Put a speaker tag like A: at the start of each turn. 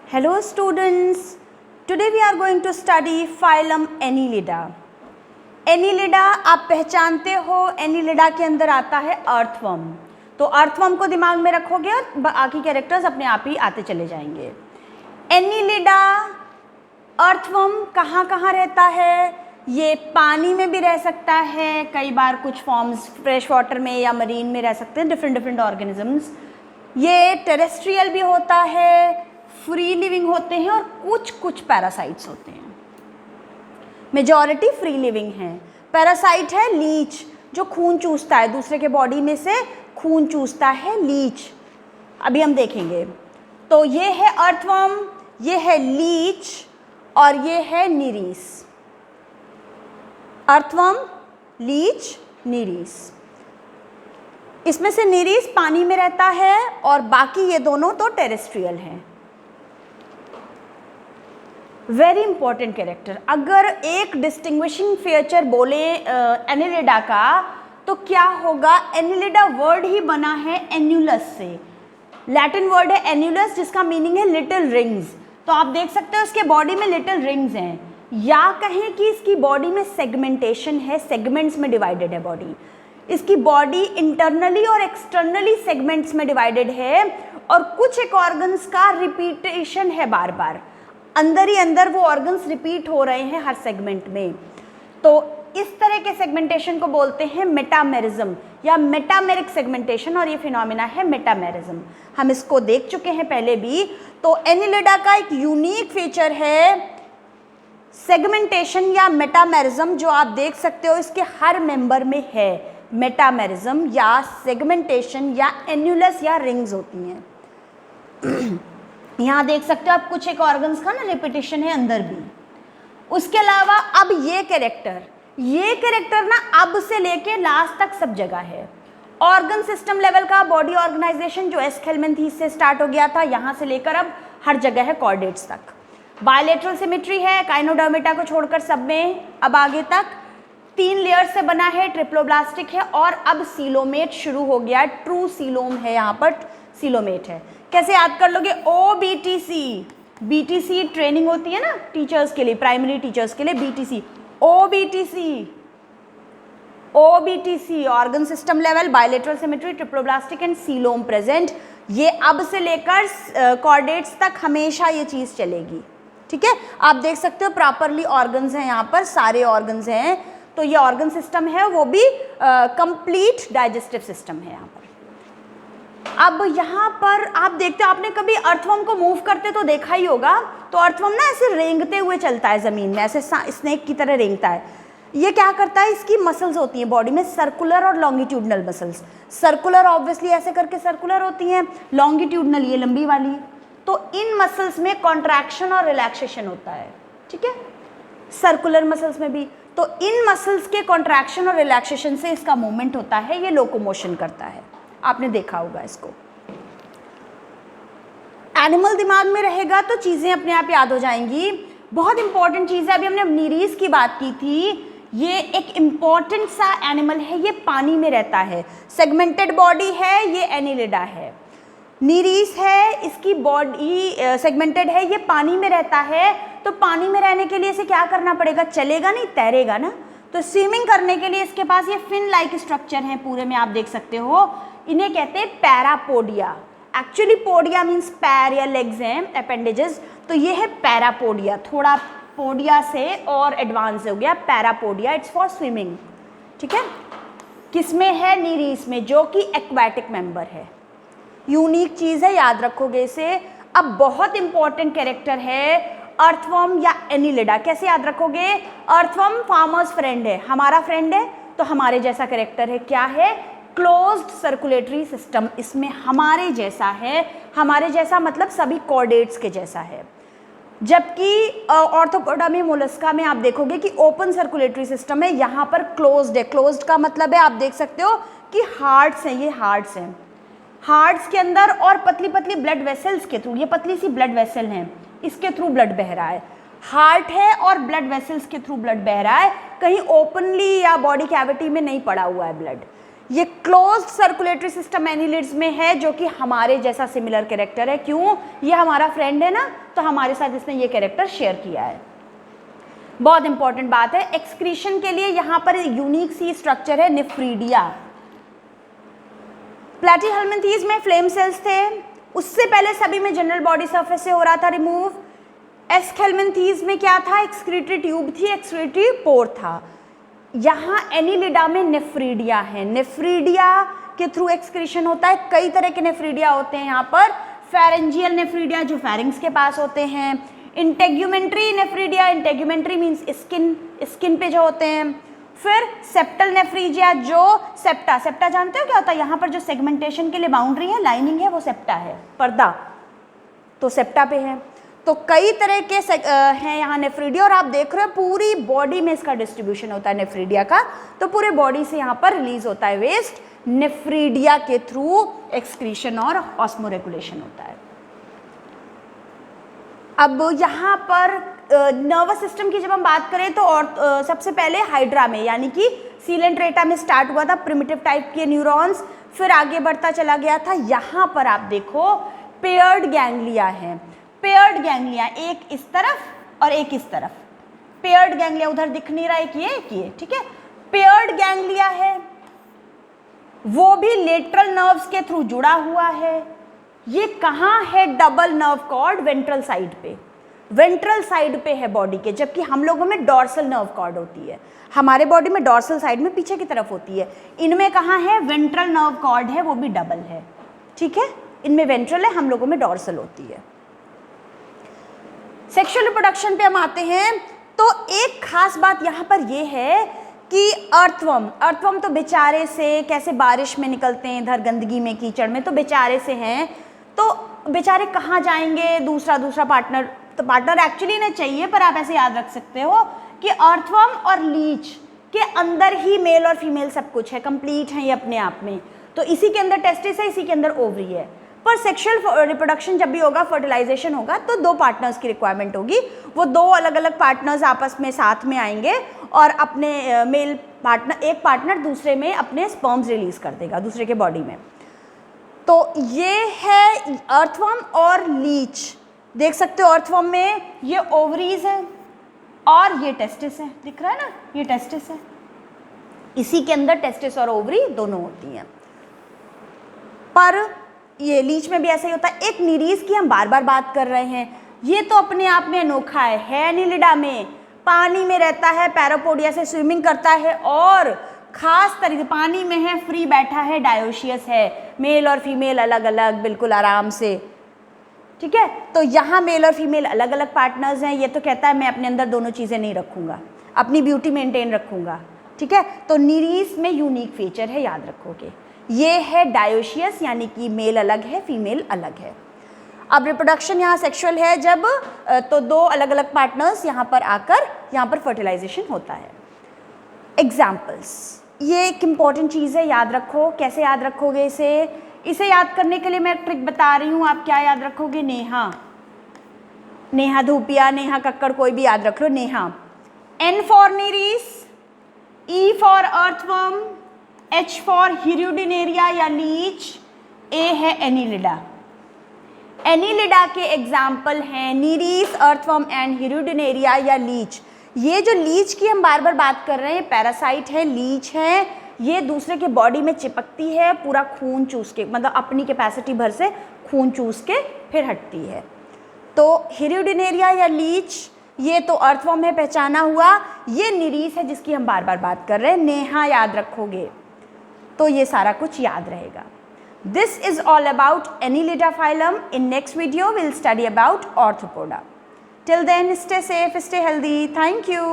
A: Hello students, today we are going to study phylum Annelida. Annelida आप पहचानते हो, Annelida के अंदर आता है अर्थवर्म. तो अर्थवर्म को दिमाग में रखोगे और बाकी कैरेक्टर्स अपने आप ही आते चले जाएंगे. Annelida अर्थवर्म कहाँ कहाँ रहता है? ये पानी में भी रह सकता है, कई बार कुछ फॉर्म्स फ्रेश वाटर में या मरीन में रह सकते हैं, डिफरेंट ऑर्गेनिजम्स. ये टेरेस्ट्रियल भी होता है, फ्री लिविंग होते हैं और कुछ पैरासाइट्स होते हैं. मेजॉरिटी फ्री लिविंग हैं. पैरासाइट है लीच, जो खून चूसता है, दूसरे के बॉडी में से खून चूसता है लीच. अभी हम देखेंगे. तो ये है अर्थवर्म, ये है लीच और ये है निरीस. Earthworm, Leach, निरीस. इसमें से निरीस पानी में रहता है और बाकी ये दोनों तो टेरेस्ट्रियल हैं. Very important character. अगर एक डिस्टिंग्विशिंग फीचर बोले एनिलिडा का तो क्या होगा? एनिलिडा वर्ड ही बना है एन्युलस से. लैटिन वर्ड है एन्युलस जिसका मीनिंग है लिटिल रिंग्स. तो आप देख सकते हो इसके बॉडी में लिटिल रिंग्स हैं, या कहें कि इसकी बॉडी में सेगमेंटेशन है, सेगमेंट्स में डिवाइडेड है बॉडी. इसकी बॉडी इंटरनली और एक्सटर्नली सेगमेंट्स में डिवाइडेड है और कुछ एक ऑर्गन्स का रिपीटेशन है, बार बार अंदर ही अंदर वो ऑर्गन्स रिपीट हो रहे हैं हर सेगमेंट में. तो इस तरह के सेगमेंटेशन को बोलते हैं मेटामेरिज्म या मेटामेरिक सेगमेंटेशन, और ये फिनोमिना है मेटामेरिज्म. हम इसको देख चुके हैं पहले भी. तो एनिलिडा का एक यूनिक फीचर है सेगमेंटेशन या मेटामेरिज्म, जो आप देख सकते हो इसके हर मेंबर में है. मेटामेरिज्म या सेगमेंटेशन या एन्युलस या रिंग्स होती हैं. यहाँ देख सकते हो आप कुछ एक ऑर्गन्स का ना रिपीटेशन है अंदर भी. उसके अलावा अब ये कैरेक्टर ना अब से लेके लास्ट तक सब जगह है. ऑर्गन सिस्टम लेवल का बॉडी ऑर्गेनाइजेशन जो एस्केलमेंथीस से स्टार्ट हो गया था, यहाँ से लेकर अब हर जगह है कॉर्डेट्स तक. बायलेटरल सिमेट्री है काइनोडर्मेटा को छोड़कर सब में. अब आगे तक 3 लेयर से बना है, ट्रिप्लोब्लास्टिक है और अब सीलोमेट शुरू हो गया. ट्रू सीलोम है, यहाँ पर सीलोमेट है. कैसे याद कर लोगे? OBTC. BTC ट्रेनिंग होती है ना टीचर्स के लिए, प्राइमरी टीचर्स के लिए. BTC, OBTC organ system level, bilateral symmetry, triploblastic and coelom present. ये अब से लेकर कॉर्डेट्स तक हमेशा ये चीज़ चलेगी. ठीक है, आप देख सकते हो प्रॉपरली ऑर्गन्स हैं यहाँ पर, सारे ऑर्गन्स हैं. तो ये ऑर्गन सिस्टम है, वो भी कंप्लीट डाइजेस्टिव सिस्टम है यहाँ पर. अब यहाँ पर आप देखते हो, आपने कभी अर्थवर्म को मूव करते तो देखा ही होगा. तो अर्थवर्म ना ऐसे रेंगते हुए चलता है ज़मीन में, ऐसे स्नेक की तरह रेंगता है. ये क्या करता है? इसकी मसल्स होती हैं बॉडी में, सर्कुलर और लॉन्गिट्यूडनल मसल्स. सर्कुलर ऑब्वियसली ऐसे करके सर्कुलर होती हैं, लॉन्गिट्यूडनल ये लंबी वाली. तो इन मसल्स में कॉन्ट्रैक्शन और रिलैक्सेशन होता है. ठीक है, सर्कुलर मसल्स में भी. तो इन मसल्स के कॉन्ट्रैक्शन और रिलैक्सेशन से इसका मूवमेंट होता है, ये लोकोमोशन करता है. आपने देखा होगा इसको. एनिमल दिमाग में रहेगा तो चीज़ें अपने आप याद हो जाएंगी. बहुत इंपॉर्टेंट चीज़ है. अभी हमने निरीस की बात की थी. ये एक इम्पॉर्टेंट सा एनिमल है, ये पानी में रहता है, सेगमेंटेड बॉडी है. ये एनिलिडा है. निरीस है, इसकी बॉडी सेगमेंटेड है, ये पानी में रहता है. तो पानी में रहने के लिए इसे क्या करना पड़ेगा? चलेगा नहीं, तैरेगा ना. तो स्विमिंग करने के लिए इसके पास ये फिन लाइक स्ट्रक्चर है पूरे में, आप देख सकते हो. इन्हें कहते हैं पैरापोडिया. एक्चुअली पोडिया मीन्स पैर या लेग्स हैं, अपेंडेजेस. तो ये है पैरापोडिया. थोड़ा पोडिया से और एडवांस हो गया पैरापोडिया. It's for swimming. ठीक है, किसमें है? निरीस में, जो कि एक्वाटिक मेंबर है. यूनिक चीज़ है, याद रखोगे इसे. अब बहुत इंपॉर्टेंट कैरेक्टर है अर्थवर्म या एनिलिडा. कैसे याद रखोगे? अर्थवर्म फार्मर्स फ्रेंड है, हमारा फ्रेंड है. तो हमारे जैसा कैरेक्टर है. क्या है? Closed circulatory system. इसमें हमारे जैसा है. हमारे जैसा मतलब सभी कॉर्डेट्स के जैसा है. जबकि ऑर्थोपोडा में, मोलस्का में आप देखोगे कि ओपन सर्कुलेटरी सिस्टम है, यहाँ पर क्लोज्ड है. क्लोज्ड का मतलब है, आप देख सकते हो कि हार्ट्स हैं, ये हार्ट्स हैं. हार्ट्स के अंदर और पतली पतली ब्लड वेसल्स के थ्रू, ये पतली सी ब्लड वेसल हैं, इसके थ्रू ब्लड बह रहा है. हार्ट है और ब्लड वेसल्स के थ्रू ब्लड बह रहा है. कहीं ओपनली या बॉडी कैविटी में नहीं पड़ा हुआ है ब्लड. ये क्लोज्ड सर्कुलेटरी सिस्टम एनिलिड्स में है, जो कि हमारे जैसा सिमिलर कैरेक्टर है। क्यों? ये हमारा फ्रेंड है ना, तो हमारे साथ इसने ये कैरेक्टर शेयर किया है। बहुत इंपॉर्टेंट बात है, एक्सक्रीशन के लिए यहाँ पर यूनिक सी स्ट्रक्चर है नेफ्रीडिया। प्लैटीहेल्मिन्थीज में फ्लेम सेल्स थे, उससे पहले सभी में जनरल बॉडी सरफेस से हो रहा था रिमूव। एस्केल्मिन्थीज में क्या था? एक्सक्रीटरी ट्यूब थी, एक्सक्रीटरी पोर था। यहाँ एनिलिडा में नेफ्रीडिया है, नेफ्रीडिया के थ्रू एक्सक्रीशन होता है। कई तरह के नेफ्रीडिया होते हैं यहाँ पर, फेरेंजियल नेफ्रीडिया जो फेरिंग्स के पास होते हैं, integumentary nephridia, integumentary means skin, skin पे जो होते हैं, फिर सेप्टल नेफ्रीजिया जो सेप्टा, सेप्टा जानते हो क्या होता है? यहाँ पर जो सेगमेंटेशन के लिए बाउंड्री है, लाइनिंग है, वो सेप्टा है, पर्दा, तो सेप्टा पे है। तो कई तरह के हैं यहाँ नेफ्रीडिया, और आप देख रहे हो पूरी बॉडी में इसका डिस्ट्रीब्यूशन होता है नेफ्रीडिया का, तो पूरे बॉडी से यहाँ पर रिलीज होता है वेस्ट, नेफ्रीडिया के थ्रू एक्सक्रीशन और ऑस्मोरेगुलेशन होता है। अब यहाँ पर नर्वस सिस्टम की जब हम बात करें तो और सबसे पहले हाइड्रा में यानी कि सीलेंट्रेटा में स्टार्ट हुआ था, प्रिमिटिव टाइप के न्यूरॉन्स, फिर आगे बढ़ता चला गया था। यहाँ पर आप देखो पेयर्ड गैंग्लिया है, पेयर्ड गैंग्लिया, एक इस तरफ और एक इस तरफ। पेयर्ड गैंग्लिया उधर दिख नहीं रहा, एक ये, ठीक है। पेयर्ड गैंग्लिया है, वो भी लेटरल नर्व्स के थ्रू जुड़ा हुआ है। ये कहाँ है? Double nerve cord ventral side पे, वेंट्रल साइड पे है बॉडी के, जबकि हम लोगों में डॉर्सल नर्व कॉर्ड होती है। हमारे बॉडी में डॉर्सल साइड में पीछे की तरफ होती है, इनमें कहाँ है? वेंट्रल नर्व कॉर्ड है, वो भी डबल है, ठीक है। इनमें वेंट्रल है, हम लोगों में डॉर्सल होती है। सेक्सुअल रिप्रोडक्शन पे हम आते हैं, तो एक खास बात यहाँ पर ये है कि अर्थवर्म तो बेचारे से कैसे बारिश में निकलते हैं, इधर गंदगी में, कीचड़ में, तो बेचारे से हैं, तो बेचारे कहाँ जाएंगे? दूसरा पार्टनर, तो पार्टनर एक्चुअली नहीं चाहिए, पर आप ऐसे याद रख सकते हो कि अर्थवर्म और लीच के अंदर ही मेल और फीमेल सब कुछ है, कंप्लीट है ये अपने आप में। तो इसी के अंदर टेस्टिस है, इसी के अंदर ओवरी है। पर सेक्सुअल रिप्रोडक्शन जब भी होगा, फर्टिलाइजेशन होगा, तो दो पार्टनर्स की रिक्वायरमेंट होगी। वो दो अलग अलग पार्टनर्स आपस में साथ में आएंगे और अपने मेल पार्टनर, एक पार्टनर दूसरे में अपने स्पर्म्स रिलीज कर देगा दूसरे के बॉडी में। तो ये है अर्थवर्म और लीच। देख सकते हो अर्थवर्म में ये ओवरीज है और ये टेस्टिस है, दिख रहा है ना, ये टेस्टिस है। इसी के अंदर टेस्टिस और ओवरी दोनों होती हैं। पर ये लीच में भी ऐसा ही होता है। एक निरीज की हम बार बार बात कर रहे हैं, ये तो अपने आप में अनोखा है एनिलिडा में, पानी में रहता है, पैरापोडिया से स्विमिंग करता है और खास तरीके पानी में है, फ्री बैठा है, डायोशियस है, मेल और फीमेल अलग अलग बिल्कुल आराम से, ठीक है। तो यहाँ मेल और फीमेल अलग अलग पार्टनर्स हैं। ये तो कहता है मैं अपने अंदर दोनों चीज़ें नहीं रखूँगा, अपनी ब्यूटी मेंटेन रखूँगा, ठीक है। तो निरीस में यूनिक फीचर है, याद रखोगे। ये है डायोशियस, यानी कि मेल अलग है, फीमेल अलग है। अब रिप्रोडक्शन यहाँ सेक्सुअल है जब, तो दो अलग अलग पार्टनर्स यहाँ पर आकर यहाँ पर फर्टिलाइजेशन होता है। एग्जाम्पल्स, ये एक इम्पॉर्टेंट चीज़ है, याद रखो। कैसे याद रखोगे इसे याद करने के लिए मैं एक ट्रिक बता रही हूँ। आप क्या याद रखोगे? नेहा धूपिया, नेहा कक्कड़, कोई भी याद रख लो। Neha, N for Nereis, E for earthworm, H for Hirudinaria या लीच, A है एनिलिडा। एनिलिडा के एग्जाम्पल हैं निरीस, अर्थवर्म एंड हिरुडिनेरिया या लीच। ये जो लीच की हम बार बार बात कर रहे हैं, पैरासाइट है, लीच है, ये दूसरे के बॉडी में चिपकती है, पूरा खून चूस के, मतलब अपनी कैपेसिटी भर से खून चूस के फिर हटती है। तो हिरुडिनेरिया या लीच, ये तो अर्थवर्म है, पहचाना हुआ। ये निरीस है जिसकी हम बार बार बात कर रहे हैं। नेहा याद रखोगे तो ये सारा कुछ याद रहेगा। This is all about Annelida phylum. In next video, we'll study about Arthropoda. Till then, stay safe, stay healthy. Thank you.